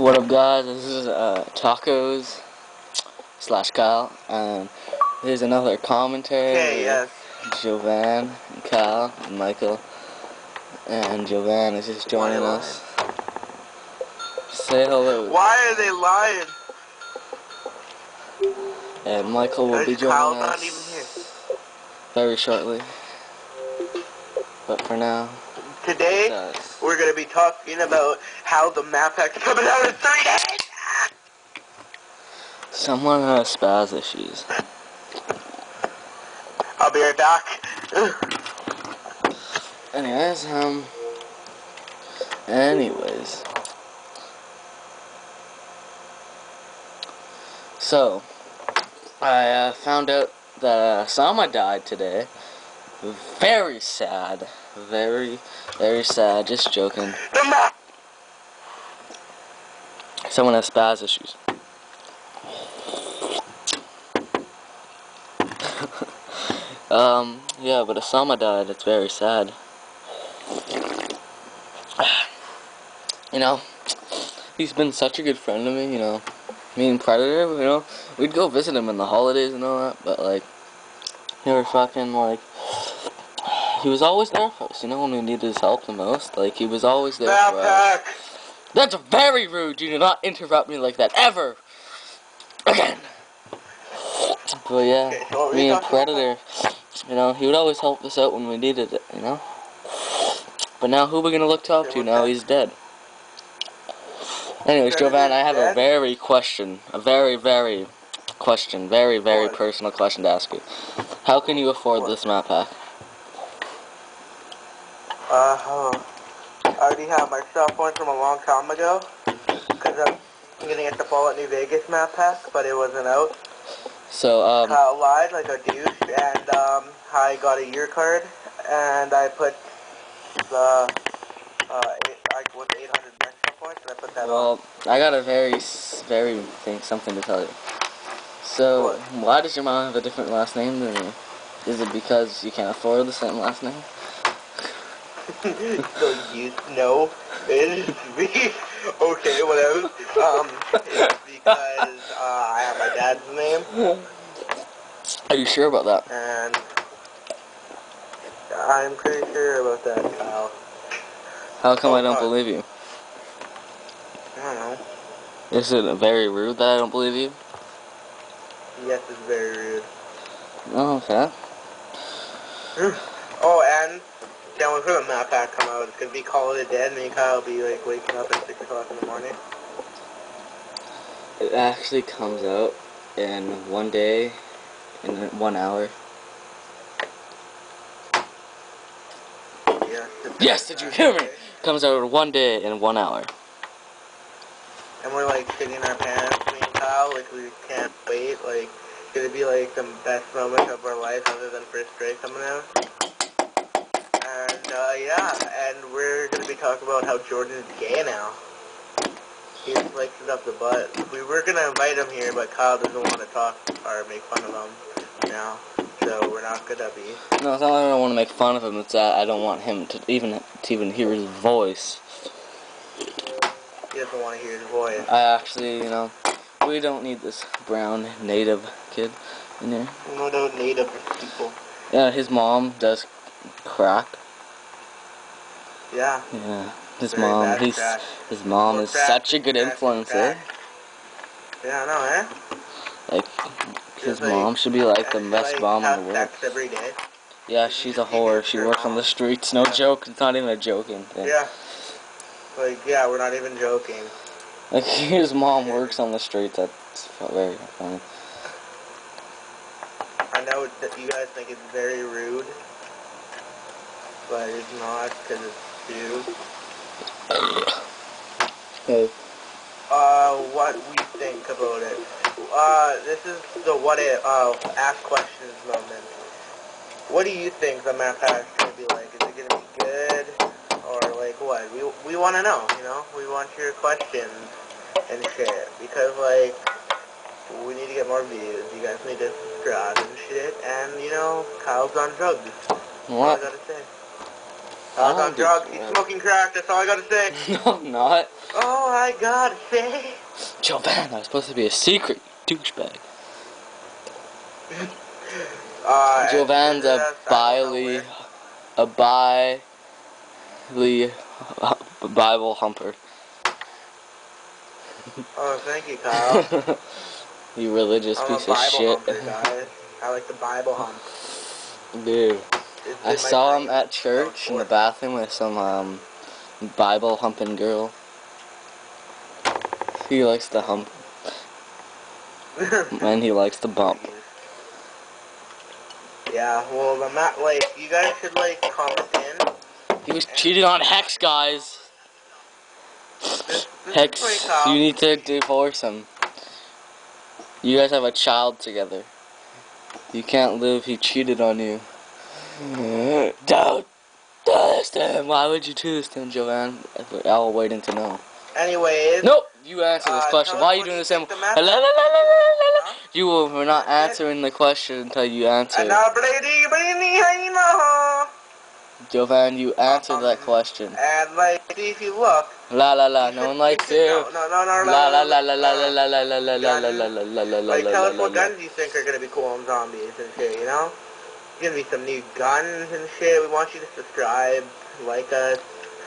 What up, guys? This is Tacos / Kyle, and here's another commentary Okay, yes. Jovan and Kyle and Michael, and Jovan is just joining us. Say hello. Why are they lying? And Michael will be joining Kyle's us not even here. very shortly. But for now, today we're going to be talking about how the map pack's coming out in 3 days. Someone has spaz issues. I'll be right back. Anyways, so I found out that Sama died today. Very sad. Very, very sad. Just joking. Someone has spaz issues. Yeah, but Osama died. It's very sad. You know, he's been such a good friend to me, you know. Me and Predator, you know, we'd go visit him in the holidays and all that, but, like, he was always there for us, you know, when we needed his help the most. Like, he was always there for us. That's very rude. You do not interrupt me like that, ever! Again! But yeah, me and Predator, you know, he would always help us out when we needed it, you know? But now, who are we gonna look to up to now he's dead? Anyways, Jovan, I have a very personal question to ask you. How can you afford this map pack? I already have my stuff one from a long time ago, because I'm gonna get the Fallout New Vegas map pack, but it wasn't out. So, Kyle lied like a douche, and I got a year card, and I put the, with 800 extra points, and I put that on. well, I got a something to tell you. So, why does your mom have a different last name than you? Is it because you can't afford the same last name? So no, it is me. Okay, whatever. It's because I have my dad's name. Are you sure about that? And I'm pretty sure about that, Kyle. How come I don't believe you? I don't know. Is it very rude that I don't believe you? Yes, it's very rude. Oh, okay. Oh, and can't wait for the map pack come out. It's gonna be Call of the Dead, and me and Kyle will be like waking up at 6 o'clock in the morning. It actually comes out in 1 day, in 1 hour. Yes, did you hear me? Comes out in 1 day in 1 hour. And we're like shitting our pants, me and Kyle, like we can't wait. Like, it's gonna be like the best moment of our life other than first grade coming out. And yeah, and we're gonna be talking about how Jordan's gay now. He likes it up the butt. We were gonna invite him here, but Kyle doesn't want to talk or make fun of him now, so we're not gonna be. No, it's not that I don't want to make fun of him. It's that I don't want him to even hear his voice. He doesn't want to hear his voice. I actually, you know, we don't need this brown native kid in there. No native people. Yeah, his mom does crack. Yeah. Yeah. His mom is such a good influence, eh? Yeah, I know, eh? Like, his mom should be like the best mom in the world. Every day. Yeah, she's a whore. She works on the streets. No joke. It's not even a joking thing. Yeah. Like, yeah, we're not even joking. Like, his mom works on the streets. That's very funny. I know that you guys think it's very rude, but it's not, because it's true. Okay. What we think about it. This is the ask questions moment. What do you think the map pack is going to be like? Is it going to be good? Or, like, what? We want to know, you know? We want your questions and shit. Because, like, we need to get more views. You guys need to subscribe and shit. And, you know, Kyle's on drugs. That's all I gotta say. Kyle's on drugs. He's smoking crack. That's all I gotta say. No, I'm not. All I gotta say. Jovan, that was supposed to be a secret, you douchebag. Jovan's a Bible humper. Oh, thank you, Kyle. You religious piece of shit. I'm a Bible humper, guys. I like the Bible hump. Dude, I saw him at church in the bathroom with some Bible humping girl. He likes to hump. And he likes to bump. Yeah, well, I'm not, like, you guys should, like, comment in. He was cheating on Hex, guys. Hex, you need to divorce him. You guys have a child together. You can't live, he cheated on you. Don't do this to him. Why would you do this to him, Jovan? I'll waiting to know. Anyways. Nope, you answer this question. Why are you doing the same? You were not answering the question until you answered. Jovan, you answered that question. And like, if you look. La la la, no one likes you. No. La la la la la la la la la la la la la la la la. Like, tell us what guns you think are gonna be cool on zombies and shit, you know? There's gonna be some new guns and shit. We want you to subscribe, like us,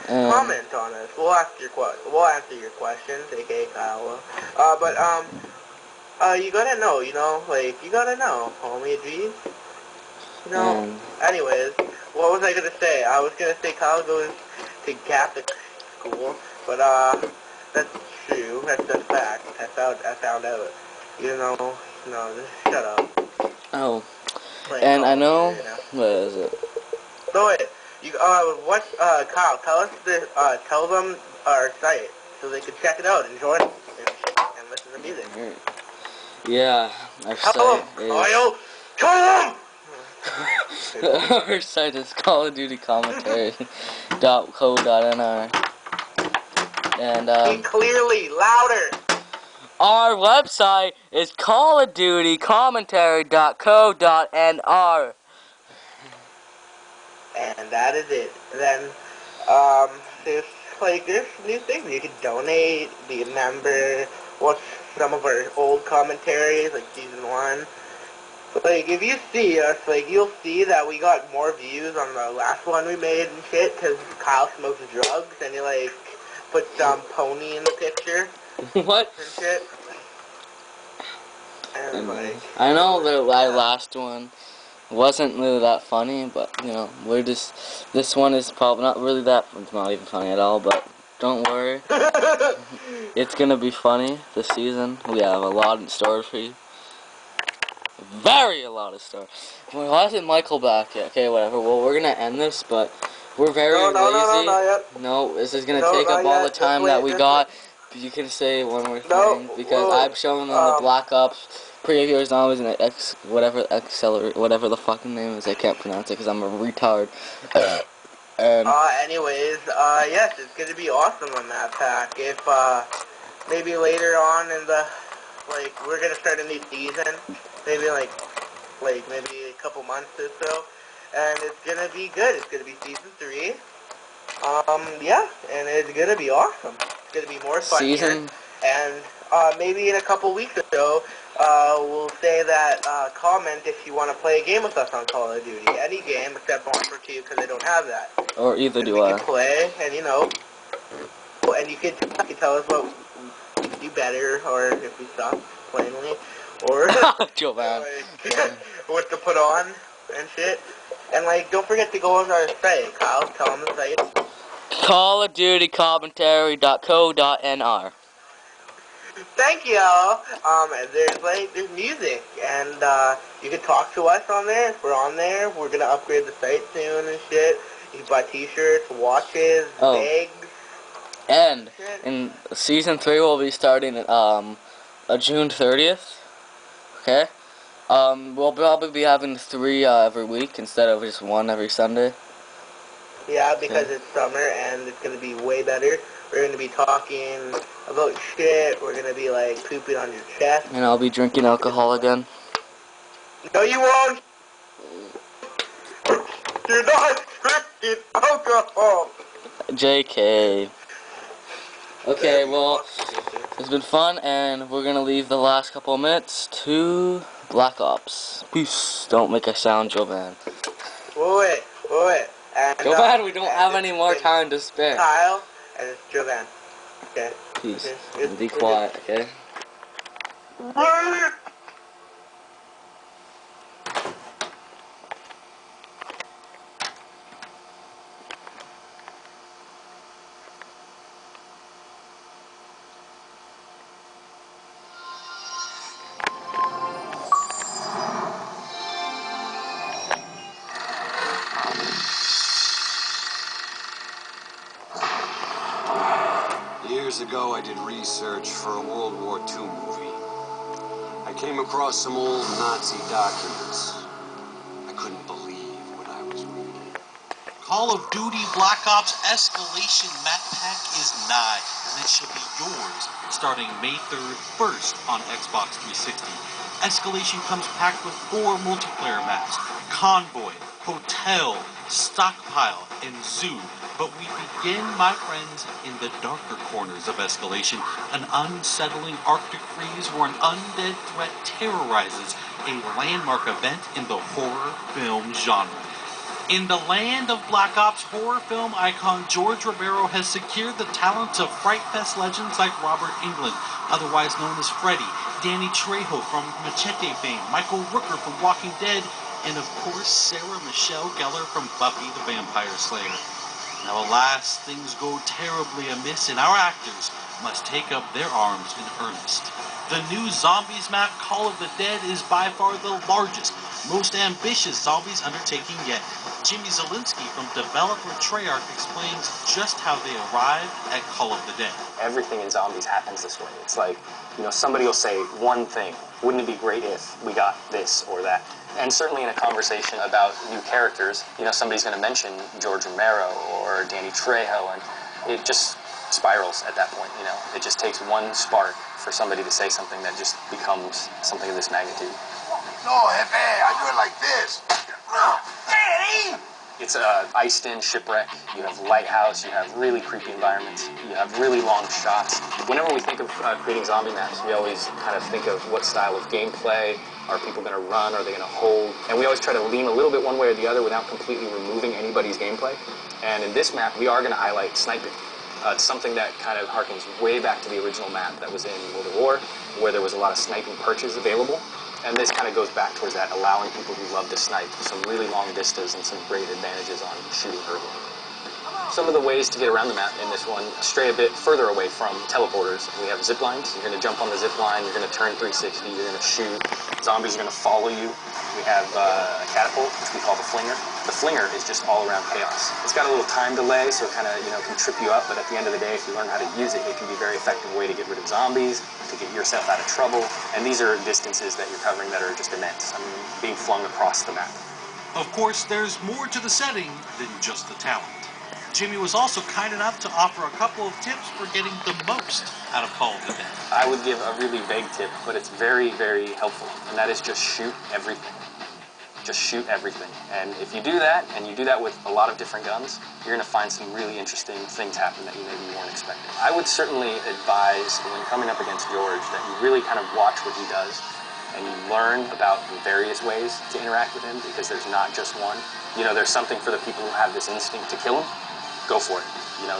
comment on us. We'll answer your questions, aka Kyle. You gotta know, you know, like, you gotta know, homie G. You know. Anyways, what was I gonna say? I was gonna say Kyle goes to Catholic school, but that's true. That's a fact. I found out. You know, no, just shut up. Oh. And I know, what is it? So wait, Kyle, tell them our site so they can check it out, enjoy it, and listen to music. Yeah, our site is... Our site is Call of Duty Commentary.co.nr. And, clearly, louder! Our website is Call of Duty Commentary.co.nr. And that is it. Then, there's new things. You can donate, be a member, watch some of our old commentaries, like season 1. Like, if you see us, like, you'll see that we got more views on the last one we made and shit, because Kyle smokes drugs, and he, like, put some pony in the picture. What? And shit. And, like... I know the last one wasn't really that funny, but, you know, this one is probably not really it's not even funny at all, but don't worry. It's gonna be funny this season. We have a lot in store for you. A lot of stuff. Well, why isn't Michael back yet? Okay, whatever. Well, we're gonna end this, but we're very lazy. No, this is gonna take up all the time that we got. You can say one more thing because I'm showing them the Black Ops previous zombies and whatever the fucking name is. I can't pronounce it because I'm a retard. Anyways, yes, it's gonna be awesome on that pack. If maybe later on in the we're gonna start a new season. Maybe maybe a couple months or so, and it's gonna be good. It's gonna be season 3. Yeah, and it's gonna be awesome. It's gonna be more fun here. And maybe in a couple weeks or so, we'll say that comment if you want to play a game with us on Call of Duty. Any game except Modern Warfare 2 because I don't have that. Or either do I. We can play, and you know, and you can tell us what we can do better, or if we suck, plainly. Or Jovan. What to put on and shit. And don't forget to go on our site, Kyle. Tell them the site. Call of Duty Commentary.co.nr. Thank y'all. There's music, and you can talk to us on there. If we're on there, we're gonna upgrade the site soon and shit. You can buy T-shirts, watches, bags. And in season 3, we'll be starting at June 30th. Okay. We'll probably be having 3 every week instead of just 1 every Sunday. Yeah, because it's summer and it's gonna be way better. We're gonna be talking about shit. We're gonna be pooping on your chest. And I'll be drinking alcohol again. No, you won't. You're not. drinking alcohol. JK. Okay, well, it's been fun, and we're gonna leave the last couple of minutes to Black Ops. Peace. Don't make us sound Jovan. Wait. And, Jovan, we don't have any more time to spare. Kyle, and it's Jovan. Okay. Peace. Okay. And be quiet, okay? Years ago, I did research for a World War II movie. I came across some old Nazi documents. I couldn't believe what I was reading. Call of Duty Black Ops Escalation map pack is nigh, and it shall be yours starting May 3rd first on Xbox 360. Escalation comes packed with 4 multiplayer maps: Convoy, Hotel, Stockpile, and Zoo. But we begin, my friends, in the darker corners of Escalation, an unsettling Arctic freeze where an undead threat terrorizes a landmark event in the horror film genre. In the land of Black Ops, horror film icon George Romero has secured the talents of Fright Fest legends like Robert Englund, otherwise known as Freddy, Danny Trejo from Machete fame, Michael Rooker from Walking Dead, and of course Sarah Michelle Gellar from Buffy the Vampire Slayer. Now alas, things go terribly amiss and our actors must take up their arms in earnest. The new Zombies map, Call of the Dead, is by far the largest, most ambitious Zombies undertaking yet. Jimmy Zielinski from developer Treyarch explains just how they arrived at Call of the Dead. Everything in Zombies happens this way. It's like, somebody will say one thing. Wouldn't it be great if we got this or that? And certainly in a conversation about new characters, somebody's going to mention George Romero or Danny Trejo, and it just spirals at that point, It just takes one spark for somebody to say something that just becomes something of this magnitude. No, Jefe, I do it like this. It's iced-in shipwreck, you have lighthouse, you have really creepy environments, you have really long shots. Whenever we think of creating zombie maps, we always kind of think of what style of gameplay, are people going to run, are they going to hold, and we always try to lean a little bit one way or the other without completely removing anybody's gameplay. And in this map, we are going to highlight sniping. It's something that kind of harkens way back to the original map that was in World at War, where there was a lot of sniping perches available. And this kind of goes back towards that, allowing people who love to snipe some really long vistas and some great advantages on shooting early. Some of the ways to get around the map in this one stray a bit further away from teleporters. We have zip lines. You're going to jump on the zip line, you're going to turn 360, you're going to shoot. Zombies are going to follow you. We have a catapult, which we call the flinger. The flinger is just all around chaos. It's got a little time delay, so it kind of, can trip you up, but at the end of the day, if you learn how to use it, it can be a very effective way to get rid of zombies, to get yourself out of trouble, and these are distances that you're covering that are just immense. I mean, being flung across the map. Of course, there's more to the setting than just the talent. Jimmy was also kind enough to offer a couple of tips for getting the most out of Call of the Dead. I would give a really vague tip, but it's very, very helpful, and that is just shoot everything. Just shoot everything. And if you do that, and you do that with a lot of different guns, you're going to find some really interesting things happen that you maybe weren't expecting. I would certainly advise, when coming up against George, that you really kind of watch what he does, and you learn about the various ways to interact with him, because there's not just one. There's something for the people who have this instinct to kill him. Go for it.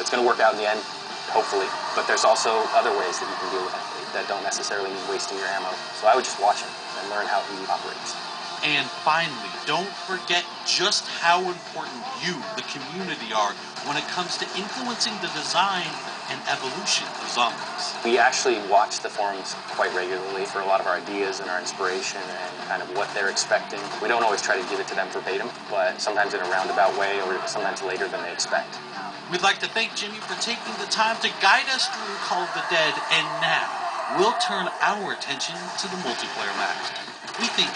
It's going to work out in the end, hopefully, but there's also other ways that you can deal with it that don't necessarily mean wasting your ammo. So I would just watch him and learn how he operates. And finally, don't forget just how important you, the community, are when it comes to influencing the design and evolution of zombies. We actually watch the forums quite regularly for a lot of our ideas and our inspiration and kind of what they're expecting. We don't always try to give it to them verbatim, but sometimes in a roundabout way or sometimes later than they expect. We'd like to thank Jimmy for taking the time to guide us through Call of the Dead, and now we'll turn our attention to the multiplayer maps. We think